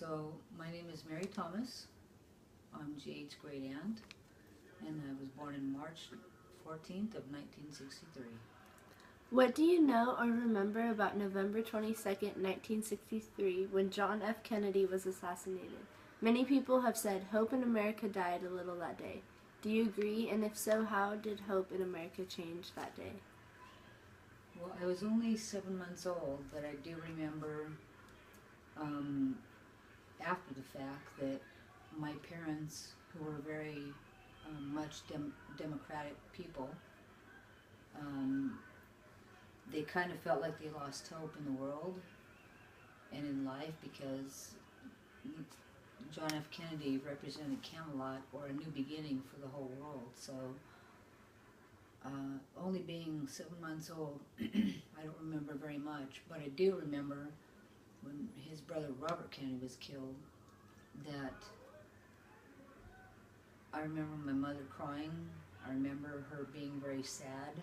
So my name is Mary Thomas. I'm Jade's great aunt, and I was born in March 14th of 1963. What do you know or remember about November 22nd, 1963, when John F. Kennedy was assassinated? Many people have said hope in America died a little that day. Do you agree? And if so, how did hope in America change that day? Well, I was only 7 months old, but I do remember um, after the fact that my parents, who were very much democratic people, um, they kind of felt like they lost hope in the world and in life because John F. Kennedy represented Camelot, or a new beginning for the whole world. So, only being 7 months old, I don't remember very much, but I do remember when his brother Robert Kennedy was killed, that I remember my mother crying. I remember her being very sad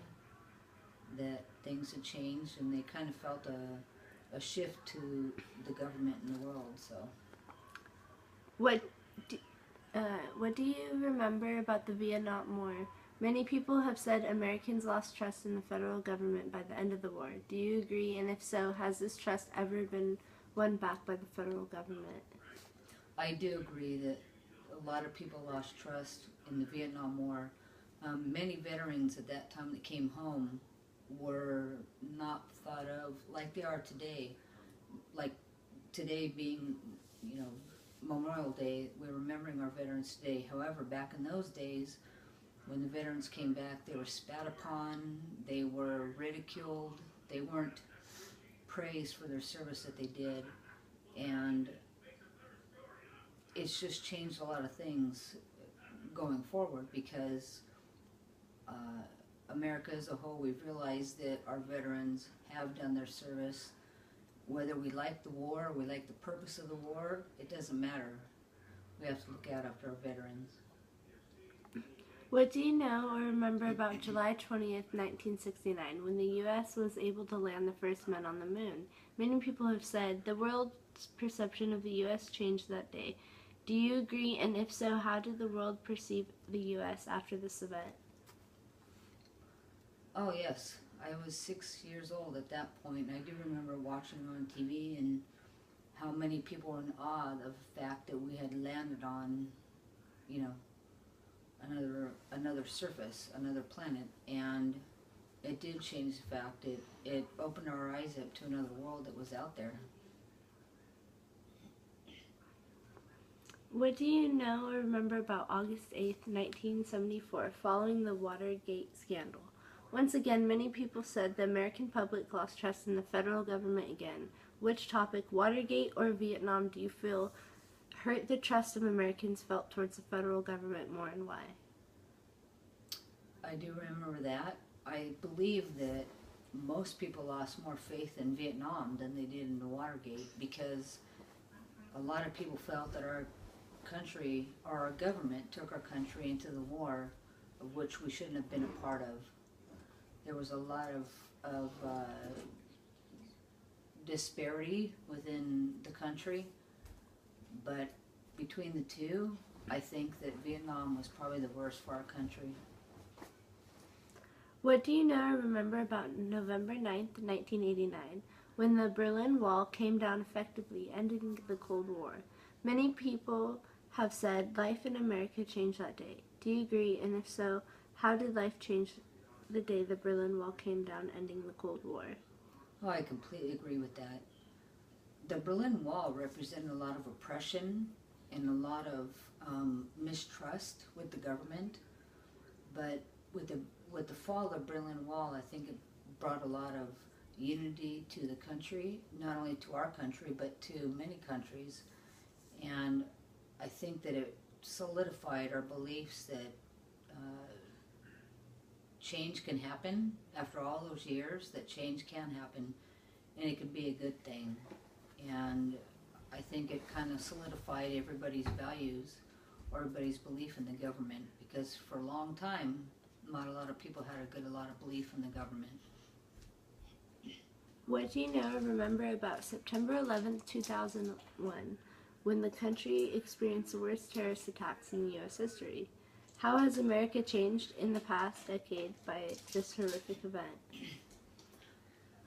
that things had changed, and they kind of felt a shift to the government in the world. So, What do, what do you remember about the Vietnam War? Many people have said Americans lost trust in the federal government by the end of the war. Do you agree? And if so, has this trust ever been won back by the federal government? I do agree that a lot of people lost trust in the Vietnam War. Many veterans at that time that came home were not thought of like they are today. Like today being, you know, Memorial Day, we're remembering our veterans today. However, back in those days, when the veterans came back, they were spat upon, they were ridiculed, they weren't praised for their service that they did, and it's just changed a lot of things going forward because America as a whole, we've realized that our veterans have done their service. Whether we like the war, we like the purpose of the war, it doesn't matter. We have to look out after our veterans. What do you know or remember about July 20th, 1969, when the U.S. was able to land the first men on the moon? Many people have said the world's perception of the U.S. changed that day. Do you agree? And if so, how did the world perceive the U.S. after this event? Oh yes, I was 6 years old at that point, and I do remember watching on TV and how many people were in awe of the fact that we had landed on, you know, another surface, another planet, and it did change the fact it opened our eyes up to another world that was out there. What do you know or remember about August 8th, 1974, following the Watergate scandal? Once again, many people said the American public lost trust in the federal government again. Which topic, Watergate or Vietnam, do you feel hurt the trust of Americans felt towards the federal government more, and why? I do remember that. I believe that most people lost more faith in Vietnam than they did in the Watergate because a lot of people felt that our country, or our government, took our country into the war of which we shouldn't have been a part of. There was a lot of disparity within the country, but between the two, I think that Vietnam was probably the worst for our country. What do you know or remember about November 9th, 1989, when the Berlin Wall came down effectively, ending the Cold War? Many people have said life in America changed that day. Do you agree? And if so, how did life change the day the Berlin Wall came down, ending the Cold War? Oh, I completely agree with that. The Berlin Wall represented a lot of oppression and a lot of mistrust with the government, but with the fall of the Berlin Wall, I think it brought a lot of unity to the country, not only to our country, but to many countries. And I think that it solidified our beliefs that change can happen after all those years, that change can happen, and it could be a good thing. And I think it kind of solidified everybody's values or everybody's belief in the government, because for a long time, not a lot of people had a lot of belief in the government. What do you know or remember about September 11th, 2001, when the country experienced the worst terrorist attacks in U.S. history. How has America changed in the past decade by this horrific event?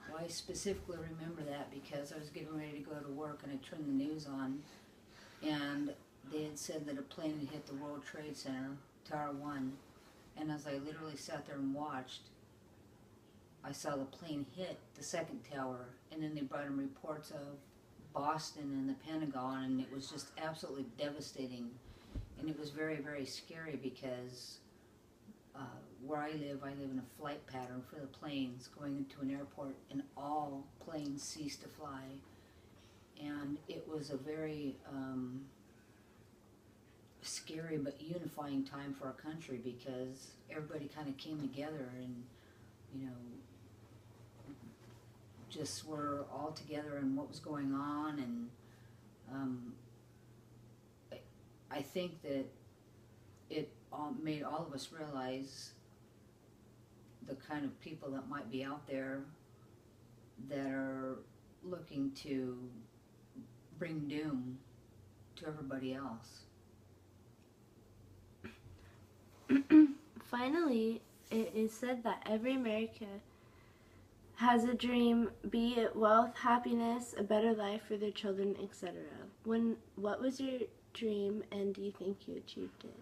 Well, I specifically remember that because I was getting ready to go to work and I turned the news on, and they had said that a plane had hit the World Trade Center, Tower 1, and as I literally sat there and watched, I saw the plane hit the second tower, and then they brought in reports of Boston and the Pentagon, and it was just absolutely devastating. And it was very, very scary because where I live in a flight pattern for the planes going into an airport, and all planes ceased to fly. And it was a very scary but unifying time for our country because everybody kind of came together and, you know, just were all together in what was going on. And I think that it made all of us realize the kind of people that might be out there that are looking to bring doom to everybody else. Finally, it is said that every American has a dream, be it wealth, happiness, a better life for their children, etc. What was your dream, and do you think you achieved it?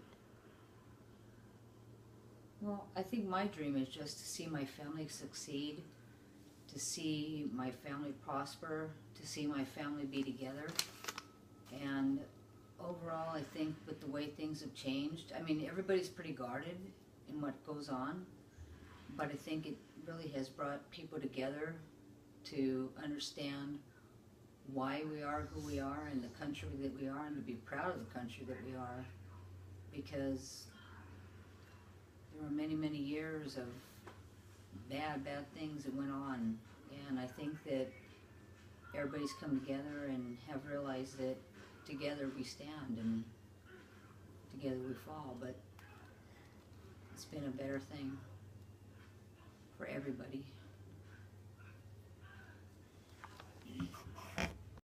Well, I think my dream is just to see my family succeed, to see my family prosper, to see my family be together. And overall, I think with the way things have changed, I mean, everybody's pretty guarded in what goes on, but I think it really has brought people together to understand why we are who we are and the country that we are, and to be proud of the country that we are, because there were many, many years of bad things that went on, and I think that everybody's come together and have realized that together we stand and together we fall, but it's been a better thing for everybody.